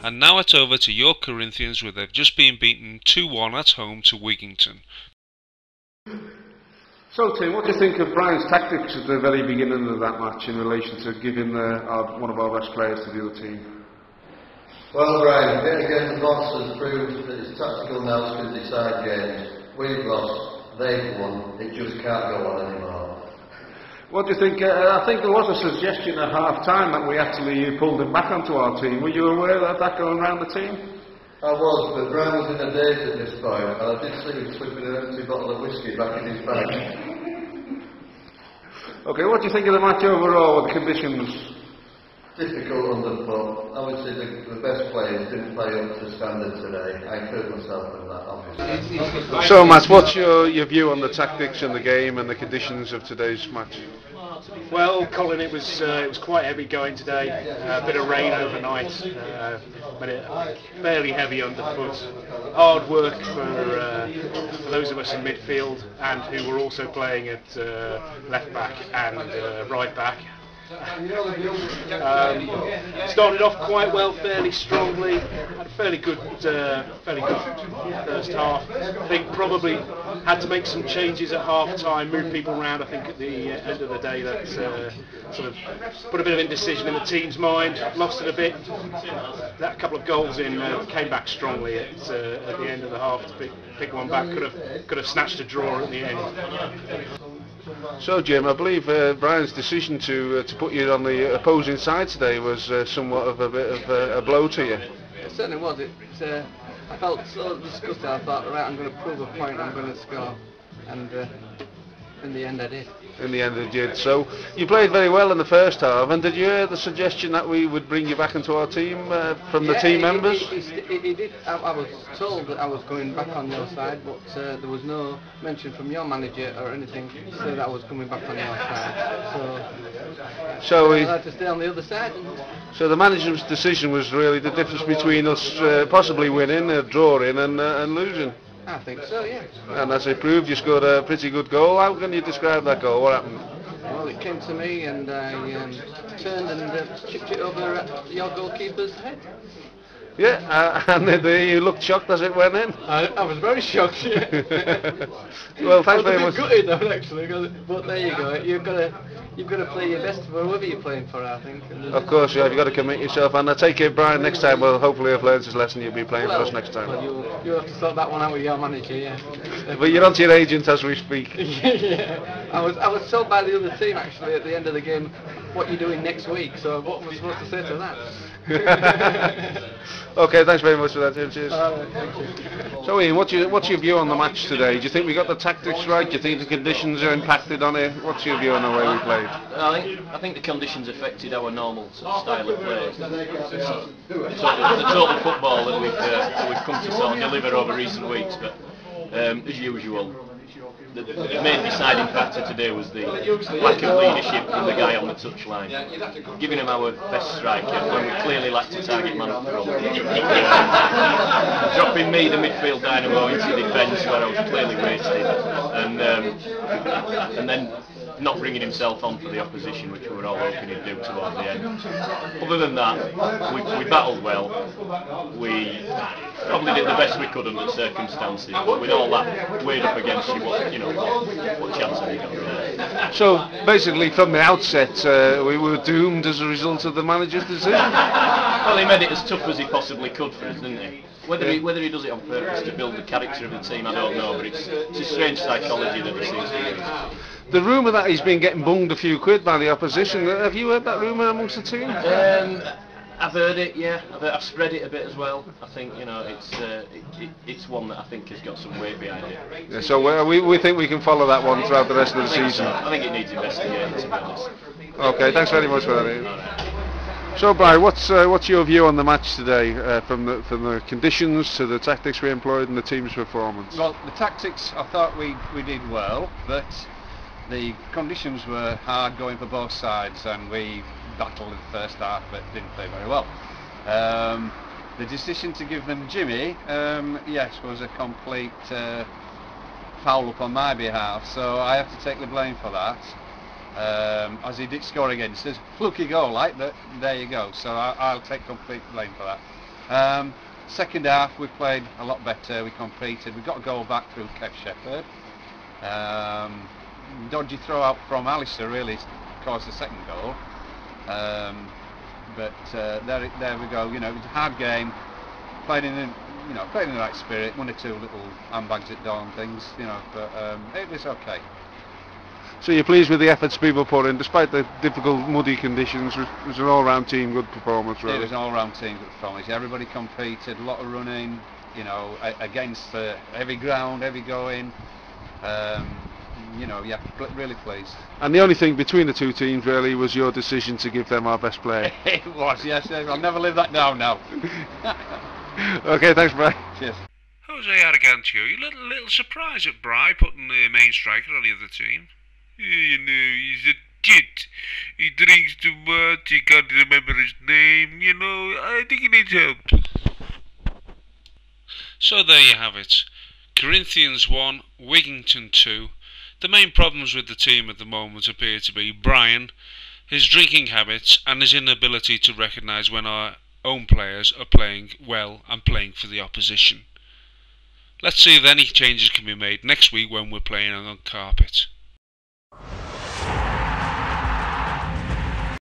And now it's over to York Corinthians, where they've just been beaten 2-1 at home to Wiggington. So Tim, what do you think of Brian's tactics at the very beginning of that match in relation to giving one of our best players to the other team? Well, Brian, getting against the boss has proved that his tactical nous can decide games. We've lost, they've won, it just can't go on anymore. What do you think? I think there was a suggestion at half-time that we actually pulled him back onto our team. Were you aware of that going around the team? I was, but Brian was in a daze at this point, and I did see him slipping an empty bottle of whiskey back in his bag. Okay, what do you think of the match overall with the conditions? Difficult underfoot. Obviously the best players didn't play up to standard today. I include myself in that, obviously. So Matt, what's your view on the tactics and the game and the conditions of today's match? Well, Colin, it was quite heavy going today. A bit of rain overnight, made it fairly heavy underfoot. Hard work for those of us in midfield and who were also playing at left back and right back. Started off quite well, fairly strongly, had a fairly good first half. I think probably had to make some changes at half time, move people around. I think at the end of the day that sort of put a bit of indecision in the team's mind, lost it a bit. That couple of goals in came back strongly at the end of the half to pick one back. Could have snatched a draw at the end. So Jim, I believe Brian's decision to put you on the opposing side today was somewhat of a bit of a blow to you. It certainly was. I felt so disgusted. I thought, right, I'm going to prove a point, I'm going to score, and in the end I did. In the end it did. So you played very well in the first half, and did you hear the suggestion that we would bring you back into our team from the team members? He did. I was told that I was going back on your side, but there was no mention from your manager or anything to say that I was coming back on your side. So I had to stay on the other side. So the manager's decision was really the difference between us possibly winning, drawing and losing. I think so, yeah. And as it proved, you scored a pretty good goal. How can you describe that goal? What happened? Well, it came to me and I turned and chipped it over at your goalkeeper's head. Yeah, and you looked shocked as it went in. I was very shocked. Well, thanks very much. Gutted though, actually, but there you go. You've got to play your best for whoever you're playing for, I think. Of course, yeah, you've got to commit yourself. And I take it, Brian, next time, well, hopefully have learned his lesson. You'll be playing for us next time. Well, you'll have to sort that one out with your manager, yeah. But you're on to your agent as we speak. Yeah. I was told by the other team actually at the end of the game what you're doing next week. So what was I supposed to say to that? Okay, thanks very much for that, Tim. Cheers. Thank you. So Ian, what's your view on the match today? Do you think we got the tactics right? Do you think the conditions are impacted on it? What's your view on the way we played? I think the conditions affected our normal sort of style of play. The total football that we've come to sort of deliver over recent weeks, but as usual, the main deciding factor today was the lack of leadership from the guy on the touchline. Giving him our best striker when we clearly lacked a target man up front. Dropping me, the midfield dynamo, into defence where I was clearly wasted. And then not bringing himself on for the opposition, which we were all hoping he'd do towards the end. Other than that, we battled well. We probably did the best we could under the circumstances, but with all that weighed up against you, what chance have you got really? So basically, from the outset, we were doomed as a result of the manager's decision. Well, he made it as tough as he possibly could for us, didn't he? Whether he does it on purpose to build the character of the team, I don't know, but it's a strange psychology that he seems to use. The rumour that he's been getting bunged a few quid by the opposition, have you heard that rumour amongst the team? I've heard it, yeah. I've spread it a bit as well. I think it's one that I think has got some weight behind it. Yeah, so we think we can follow that one throughout the rest of the season. I think it needs investigating, to be honest. Okay, thanks very much for that, Ian. So, Brian, what's your view on the match today, from the conditions to the tactics we employed and the team's performance? Well, the tactics, I thought we did well, but the conditions were hard going for both sides, and we battled in the first half but didn't play very well. The decision to give them Jimmy, yes, was a complete foul up on my behalf, so I have to take the blame for that. As he did score against us, fluky goal like, but there you go, so I'll take complete blame for that. Second half we played a lot better, we competed, we got a goal back through Kev Shepherd. Dodgy throw out from Alistair really caused the second goal. But there we go, you know, it was a hard game, played in the right spirit, one or two little handbags at dawn things, you know, but it was okay. So you're pleased with the efforts people put in, despite the difficult, muddy conditions? It was an all-round team, good performance, really. It was an all-round team, good performance. Everybody competed, a lot of running, you know, against heavy ground, heavy going. You know, yeah, really pleased. And the only thing between the two teams, really, was your decision to give them our best player. It was, yes. I'll never live that down now. Okay, thanks, Brian. Cheers. Jose Argantio, you little surprised at Bry putting the main striker on the other team? You know, he's a tit. He drinks too much, he can't remember his name, you know, I think he needs help. So there you have it. Corinthians 1, Wiggington 2. The main problems with the team at the moment appear to be Brian, his drinking habits, and his inability to recognise when our own players are playing well and playing for the opposition. Let's see if any changes can be made next week when we're playing on carpet.